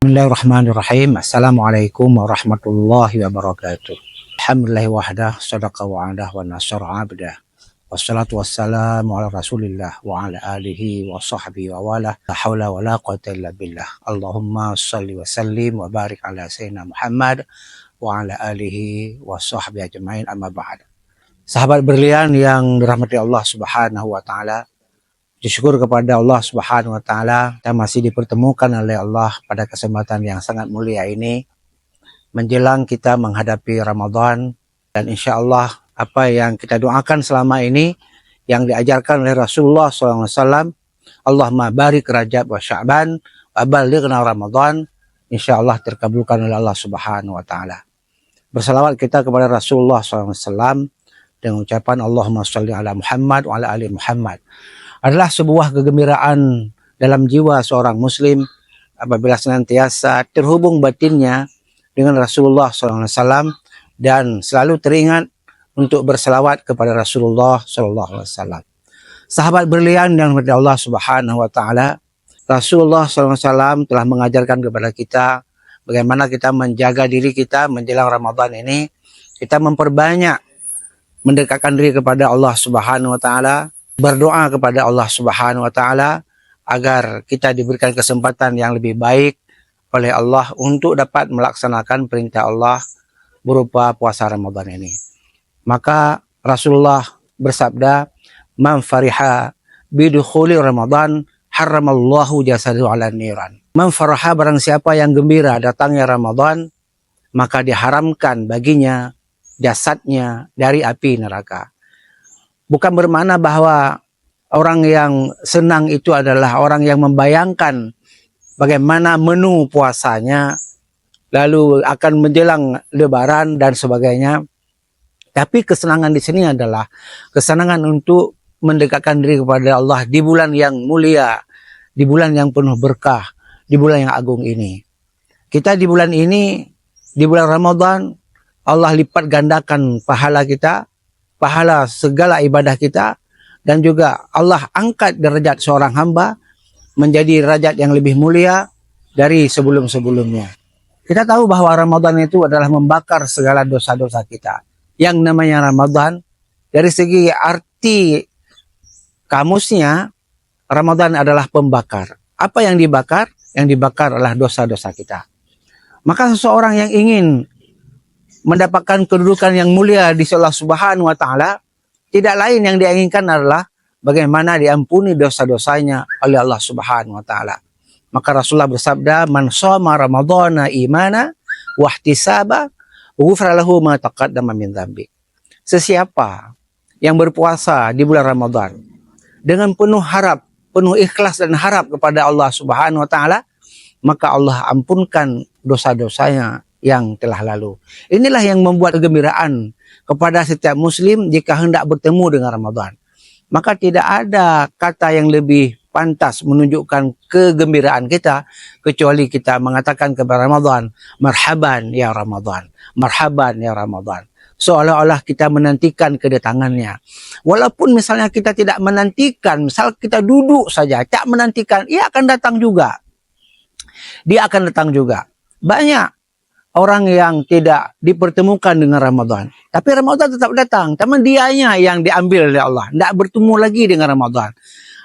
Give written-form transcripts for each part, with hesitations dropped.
Bismillahirrahmanirrahim. Assalamualaikum warahmatullahi wabarakatuh. Alhamdulillah wahdah, sadaqa wa'adah wa nasara abdah. Wassalatu wassalamu ala rasulillah wa ala alihi wa sahbihi wa wala. La hawla wa la quwata illa billah. Allahumma salli wa sallim wa barik ala sayyidina Muhammad wa ala alihi wa sahbihi ajma'in, amma ba'd. Sahabat berlian yang dirahmati Allah subhanahu wa ta'ala, bersyukur kepada Allah Subhanahu wa taala kita masih dipertemukan oleh Allah pada kesempatan yang sangat mulia ini menjelang kita menghadapi Ramadan, dan insya Allah apa yang kita doakan selama ini yang diajarkan oleh Rasulullah SAW, Allahumma barik Rajab wa Sya'ban wa balighna Ramadan, insya Allah terkabulkan oleh Allah Subhanahu wa taala. Bersalawat kita kepada Rasulullah SAW dengan ucapan Allahumma sholli ala Muhammad wa ala ali Muhammad adalah sebuah kegembiraan dalam jiwa seorang muslim apabila senantiasa terhubung batinnya dengan Rasulullah SAW dan selalu teringat untuk berselawat kepada Rasulullah SAW. Sahabat berlian yang berda Allah Subhanahu wa taala, Rasulullah SAW telah mengajarkan kepada kita bagaimana kita menjaga diri kita menjelang Ramadan ini. Kita memperbanyak mendekatkan diri kepada Allah Subhanahu wa taala, berdoa kepada Allah Subhanahu wa taala agar kita diberikan kesempatan yang lebih baik oleh Allah untuk dapat melaksanakan perintah Allah berupa puasa Ramadan ini. Maka Rasulullah bersabda, "Man fariha bidukhuli Ramadan haramallahu jasadahu 'alan niran." Man faraha, barang siapa yang gembira datangnya Ramadan, maka diharamkan baginya jasadnya dari api neraka. Bukan bermakna bahwa orang yang senang itu adalah orang yang membayangkan bagaimana menu puasanya, lalu akan menjelang Lebaran dan sebagainya. Tapi kesenangan di sini adalah kesenangan untuk mendekatkan diri kepada Allah di bulan yang mulia, di bulan yang penuh berkah, di bulan yang agung ini. Kita di bulan ini, di bulan Ramadan, Allah lipat gandakan pahala kita, pahala segala ibadah kita, dan juga Allah angkat derajat seorang hamba menjadi derajat yang lebih mulia dari sebelum-sebelumnya. Kita tahu bahwa Ramadan itu adalah membakar segala dosa-dosa kita. Yang namanya Ramadan, dari segi arti kamusnya, Ramadan adalah pembakar. Apa yang dibakar? Yang dibakar adalah dosa-dosa kita. Maka seseorang yang ingin mendapatkan kedudukan yang mulia di Allah Subhanahu wa taala, tidak lain yang dia inginkan adalah bagaimana diampuni dosa-dosanya oleh Allah Subhanahu wa taala. Maka Rasulullah bersabda, "Man shoma ramadhana imana wa ihtisaba, ghufira lahu ma taqaddama min dzambi." Sesiapa yang berpuasa di bulan Ramadan dengan penuh harap, penuh ikhlas dan harap kepada Allah Subhanahu wa taala, maka Allah ampunkan dosa-dosanya yang telah lalu. Inilah yang membuat kegembiraan kepada setiap muslim jika hendak bertemu dengan Ramadan. Maka tidak ada kata yang lebih pantas menunjukkan kegembiraan kita kecuali kita mengatakan kepada Ramadan, marhaban ya Ramadan, marhaban ya Ramadan. Seolah-olah kita menantikan kedatangannya. Walaupun misalnya kita tidak menantikan, misal kita duduk saja, tak menantikan, ia akan datang juga. Dia akan datang juga. Banyak orang yang tidak dipertemukan dengan Ramadan, tapi Ramadan tetap datang. Tapi dianya yang diambil oleh Allah, tidak bertemu lagi dengan Ramadan.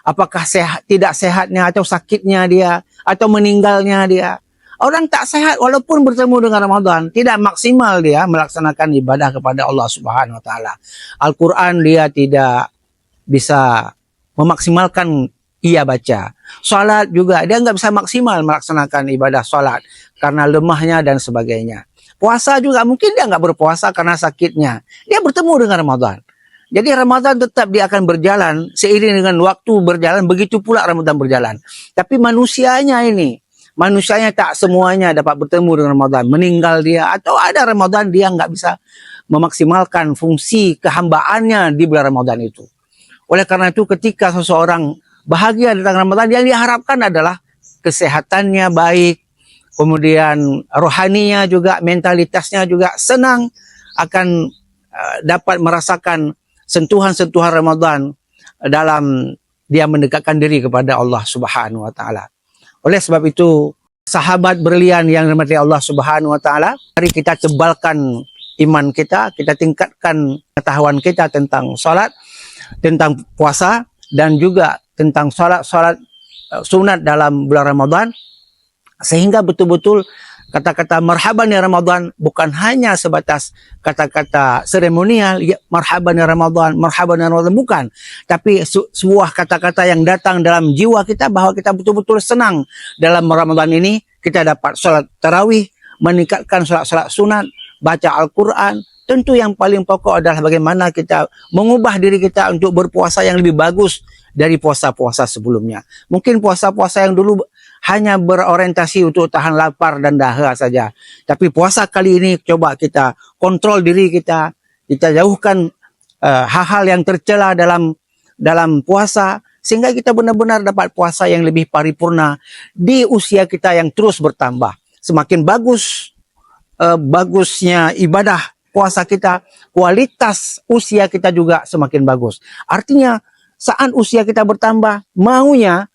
Apakah sehat, tidak sehatnya, atau sakitnya dia, atau meninggalnya dia. Orang tak sehat walaupun bertemu dengan Ramadan, tidak maksimal dia melaksanakan ibadah kepada Allah Subhanahu wa taala. Al-Quran dia tidak bisa memaksimalkan ia baca. Salat juga dia nggak bisa maksimal melaksanakan ibadah salat karena lemahnya dan sebagainya. Puasa juga mungkin dia nggak berpuasa karena sakitnya. Dia bertemu dengan Ramadan. Jadi Ramadan tetap dia akan berjalan seiring dengan waktu berjalan, begitu pula Ramadan berjalan. Tapi manusianya tak semuanya dapat bertemu dengan Ramadan. Meninggal dia atau ada Ramadan dia nggak bisa memaksimalkan fungsi kehambaannya di bulan Ramadan itu. Oleh karena itu ketika seseorang bahagia datang Ramadan, yang diharapkan adalah kesehatannya baik, kemudian rohaninya juga, mentalitasnya juga senang, akan dapat merasakan sentuhan-sentuhan Ramadan dalam dia mendekatkan diri kepada Allah Subhanahu wa taala. Oleh sebab itu, sahabat berlian yang dirahmati Allah Subhanahu wa taala, mari kita tebalkan iman kita, kita tingkatkan pengetahuan kita tentang salat, tentang puasa, dan juga tentang salat sunat dalam bulan Ramadan, sehingga betul-betul kata-kata marhaban ya Ramadan bukan hanya sebatas kata-kata seremonial, ya, marhaban ya Ramadan, marhaban ya Ramadan, bukan. Tapi sebuah kata-kata yang datang dalam jiwa kita bahwa kita betul-betul senang dalam Ramadan ini. Kita dapat sholat tarawih, meningkatkan sholat-sholat sunat, baca Al-Quran. Tentu yang paling pokok adalah bagaimana kita mengubah diri kita untuk berpuasa yang lebih bagus dari puasa-puasa sebelumnya. Mungkin puasa-puasa yang dulu hanya berorientasi untuk tahan lapar dan dahaga saja. Tapi puasa kali ini coba kita kontrol diri kita jauhkan hal-hal yang tercela dalam puasa, sehingga kita benar-benar dapat puasa yang lebih paripurna di usia kita yang terus bertambah. Semakin bagus bagusnya ibadah puasa kita, kualitas usia kita juga semakin bagus. Artinya saat usia kita bertambah, maunya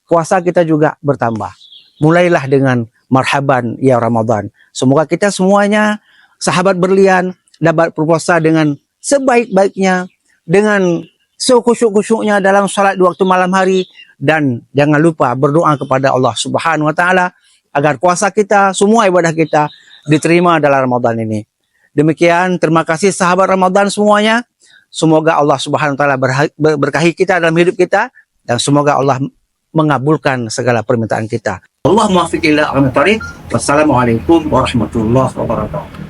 puasa kita juga bertambah. Mulailah dengan marhaban ya Ramadan. Semoga kita semuanya, sahabat berlian, dapat berpuasa dengan sebaik-baiknya, dengan sekhusyuk-khusyuknya dalam salat di waktu malam hari, dan jangan lupa berdoa kepada Allah Subhanahu wa taala agar puasa kita, semua ibadah kita diterima dalam Ramadan ini. Demikian, terima kasih sahabat Ramadan semuanya. Semoga Allah Subhanahu wa taala berkahi kita dalam hidup kita, dan semoga Allah mengabulkan segala permintaan kita. Allahumma waffiq ila aqwamit thariq. Wassalamualaikum warahmatullahi wabarakatuh.